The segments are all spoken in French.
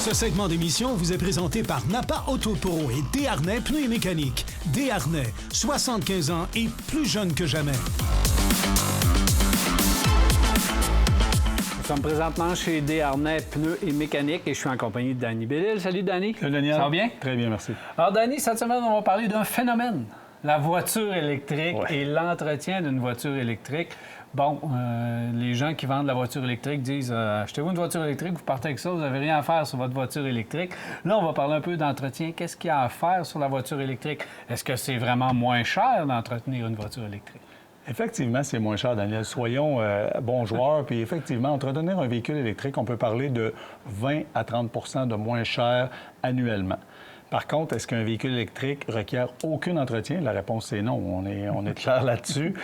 Ce segment d'émission vous est présenté par Napa Auto Pro et Desharnais Pneus et Mécanique. Desharnais, 75 ans et plus jeune que jamais. Nous sommes présentement chez Desharnais Pneus et Mécanique et je suis en compagnie de Danny Bédil. Salut Danny. Salut Daniel. Ça va bien? Très bien, merci. Alors Danny, cette semaine, on va parler d'un phénomène. La voiture électrique et l'entretien d'une voiture électrique. Bon, les gens qui vendent la voiture électrique disent achetez-vous une voiture électrique, vous partez avec ça, vous n'avez rien à faire sur votre voiture électrique. Là, on va parler un peu d'entretien. Qu'est-ce qu'il y a à faire sur la voiture électrique? Est-ce que c'est vraiment moins cher d'entretenir une voiture électrique? Effectivement, c'est moins cher, Daniel. Soyons bons joueurs. Puis effectivement, entretenir un véhicule électrique, on peut parler de 20 à 30 de moins cher annuellement. Par contre, est-ce qu'un véhicule électrique requiert aucun entretien? La réponse, c'est non. On est clair là-dessus.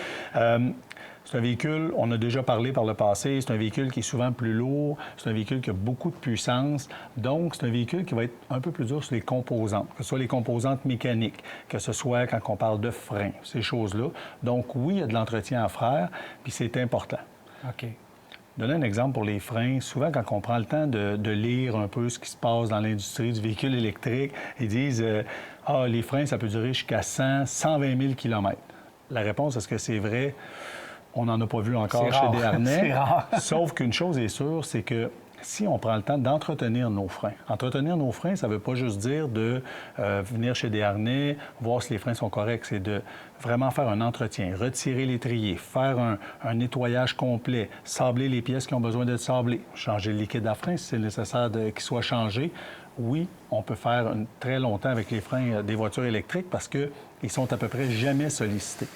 C'est un véhicule, on a déjà parlé par le passé, c'est un véhicule qui est souvent plus lourd, c'est un véhicule qui a beaucoup de puissance. Donc, c'est un véhicule qui va être un peu plus dur sur les composantes, que ce soit les composantes mécaniques, que ce soit quand on parle de freins, ces choses-là. Donc, oui, il y a de l'entretien à faire, puis c'est important. OK. Donner un exemple pour les freins. Souvent, quand on prend le temps de lire un peu ce qui se passe dans l'industrie du véhicule électrique, ils disent les freins, ça peut durer jusqu'à 100, 120 000 km. La réponse, est-ce que c'est vrai? On n'en a pas vu encore chez Desharnais. C'est rare. Sauf qu'une chose est sûre, c'est que si on prend le temps d'entretenir nos freins, entretenir nos freins, ça ne veut pas juste dire de venir chez Desharnais, voir si les freins sont corrects. C'est de vraiment faire un entretien, retirer l'étrier, faire un nettoyage complet, sabler les pièces qui ont besoin d'être sablées, changer le liquide à frein si c'est nécessaire qu'il soit changé. Oui, on peut faire très longtemps avec les freins des voitures électriques parce qu'ils sont à peu près jamais sollicités.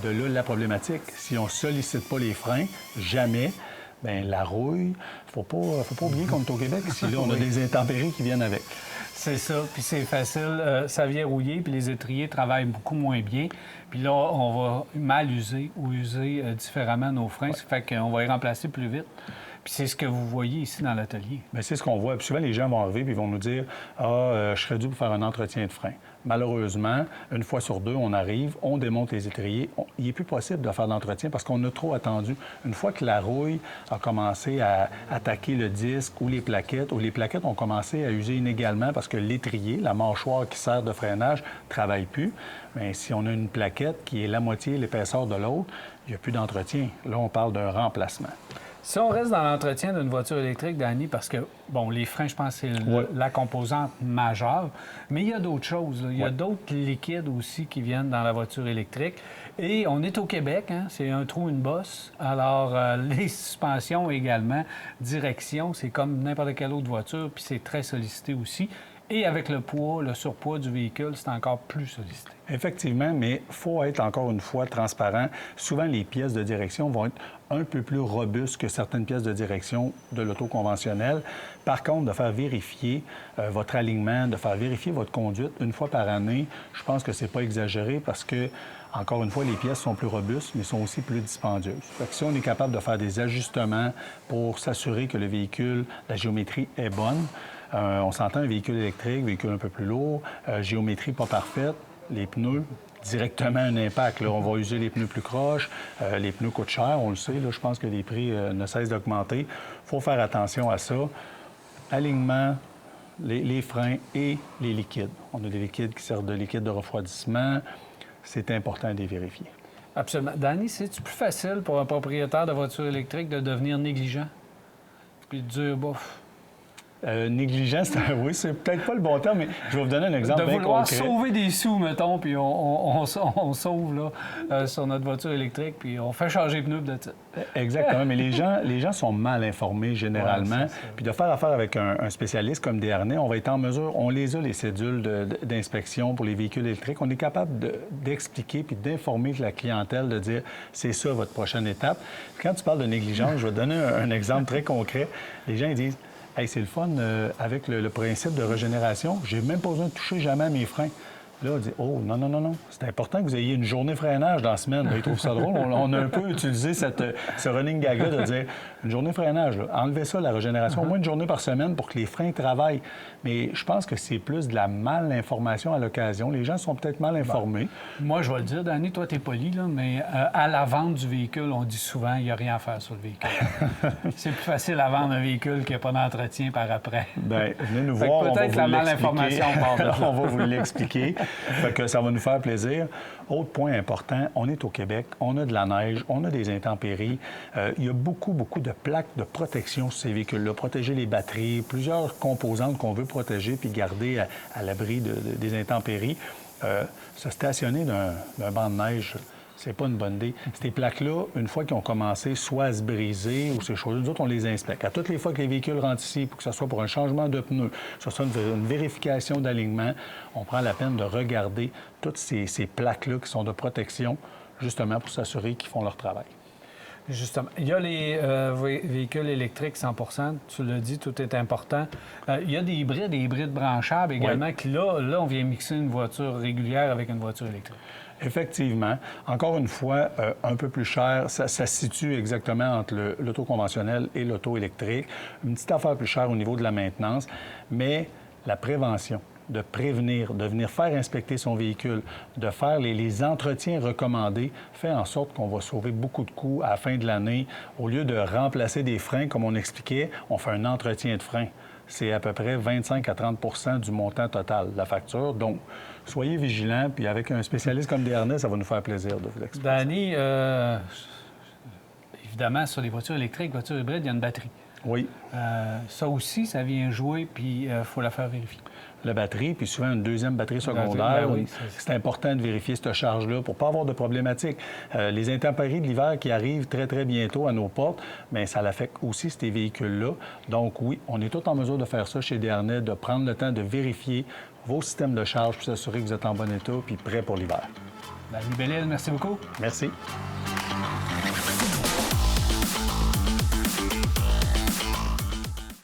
De là, la problématique. Si on ne sollicite pas les freins, jamais, bien, la rouille, faut pas oublier qu'on est au Québec. Si là, on a des intempéries qui viennent avec. C'est ça, puis c'est facile. Ça vient rouiller, puis les étriers travaillent beaucoup moins bien. Puis là, on va mal user ou user différemment nos freins. Ça fait qu'on va les remplacer plus vite. Puis c'est ce que vous voyez ici dans l'atelier. Bien, c'est ce qu'on voit. Puis souvent, les gens vont arriver et ils vont nous dire « je serais dû pour faire un entretien de frein ». Malheureusement, une fois sur deux, on arrive, on démonte les étriers. Il n'est plus possible de faire d'entretien parce qu'on a trop attendu. Une fois que la rouille a commencé à attaquer le disque ou les plaquettes ont commencé à user inégalement parce que l'étrier, la mâchoire qui sert de freinage, ne travaille plus. Bien, si on a une plaquette qui est la moitié l'épaisseur de l'autre, il n'y a plus d'entretien. Là, on parle d'un remplacement. Si on reste dans l'entretien d'une voiture électrique, Danny, parce que, bon, les freins, je pense que c'est la composante majeure, mais il y a d'autres choses. Là. Il y a d'autres liquides aussi qui viennent dans la voiture électrique. Et on est au Québec, hein? C'est un trou, une bosse. Alors, les suspensions également, direction, c'est comme n'importe quelle autre voiture, puis c'est très sollicité aussi. Et avec le poids, le surpoids du véhicule, c'est encore plus sollicité. Effectivement, mais il faut être encore une fois transparent. Souvent, les pièces de direction vont être un peu plus robustes que certaines pièces de direction de l'auto conventionnelle. Par contre, de faire vérifier votre alignement, de faire vérifier votre conduite une fois par année, je pense que c'est pas exagéré parce que, encore une fois, les pièces sont plus robustes, mais sont aussi plus dispendieuses. Fait que si on est capable de faire des ajustements pour s'assurer que le véhicule, la géométrie est bonne, on s'entend un véhicule électrique, véhicule un peu plus lourd, géométrie pas parfaite, les pneus, directement un impact. Là, on va user les pneus plus croches, les pneus coûtent cher, on le sait. Là, je pense que les prix ne cessent d'augmenter. Il faut faire attention à ça. Alignement, les freins et les liquides. On a des liquides qui servent de liquide de refroidissement. C'est important de les vérifier. Absolument. Danny, c'est-tu plus facile pour un propriétaire de voiture électrique de devenir négligent puis de dire, bof... Négligent, oui, c'est peut-être pas le bon terme, mais je vais vous donner un exemple bien concret. De vouloir sauver des sous, mettons, puis on sauve là, sur notre voiture électrique, puis on fait changer les pneus de titre. Exactement, mais les gens sont mal informés généralement. Puis de faire affaire avec un spécialiste comme Desharnais, on va être en mesure, on les a, les cédules d'inspection pour les véhicules électriques, on est capable d'expliquer puis d'informer la clientèle, de dire c'est ça votre prochaine étape. Puis quand tu parles de négligence, je vais te donner un exemple très concret. Les gens ils disent hey, c'est le fun avec le principe de régénération. J'ai même pas besoin de toucher jamais à mes freins. Là, on dit, oh, non, non, non, non. C'est important que vous ayez une journée freinage dans la semaine. Là, ils trouvent ça drôle. On a un peu utilisé ce running gag-là de dire, une journée freinage, là, enlevez ça, la régénération, au moins une journée par semaine pour que les freins travaillent. Mais je pense que c'est plus de la mal-information à l'occasion. Les gens sont peut-être mal informés. Moi, je vais le dire, Danny, toi, t'es poli, là, mais à la vente du véhicule, on dit souvent, il n'y a rien à faire sur le véhicule. C'est plus facile à vendre un véhicule qu'il n'y a pas d'entretien par après. Bien, venez nous voir, peut-être la mal-information part de là. On va vous l'expliquer. Fait que ça va nous faire plaisir. Autre point important, on est au Québec, on a de la neige, on a des intempéries. Il y a beaucoup de plaques de protection sur ces véhicules-là. Protéger les batteries, plusieurs composantes qu'on veut protéger puis garder à l'abri des intempéries. Se stationner d'un banc de neige, c'est pas une bonne idée. Ces plaques-là, une fois qu'ils ont commencé soit à se briser ou ces choses-là, nous autres, on les inspecte. À toutes les fois que les véhicules rentrent ici, pour que ce soit pour un changement de pneus, que ce soit une vérification d'alignement, on prend la peine de regarder toutes ces plaques-là qui sont de protection, justement pour s'assurer qu'ils font leur travail. Justement. Il y a les véhicules électriques 100 tu l'as dit, tout est important. Il y a des hybrides branchables également, qui là, on vient mixer une voiture régulière avec une voiture électrique. Effectivement. Encore une fois, un peu plus cher. Ça se situe exactement entre l'auto conventionnel et l'auto électrique. Une petite affaire plus chère au niveau de la maintenance, mais la prévention, de prévenir, de venir faire inspecter son véhicule, de faire les entretiens recommandés, fait en sorte qu'on va sauver beaucoup de coûts à la fin de l'année. Au lieu de remplacer des freins, comme on expliquait, on fait un entretien de freins. C'est à peu près 25 à 30 du montant total de la facture. Donc, soyez vigilants, puis avec un spécialiste comme Desharnais, ça va nous faire plaisir de vous l'expliquer. Danny, évidemment, sur les voitures électriques, voitures hybrides, il y a une batterie. Oui. Ça aussi, ça vient jouer, puis il faut la faire vérifier. La batterie, puis souvent une deuxième batterie secondaire. Oui, c'est important de vérifier cette charge-là pour ne pas avoir de problématiques. Les intempéries de l'hiver qui arrivent très, très bientôt à nos portes, bien, ça l'affecte aussi ces véhicules-là. Donc oui, on est tous en mesure de faire ça chez Desharnais, de prendre le temps de vérifier vos systèmes de charge pour s'assurer que vous êtes en bon état puis prêt pour l'hiver. Danny Bellil, merci beaucoup. Merci.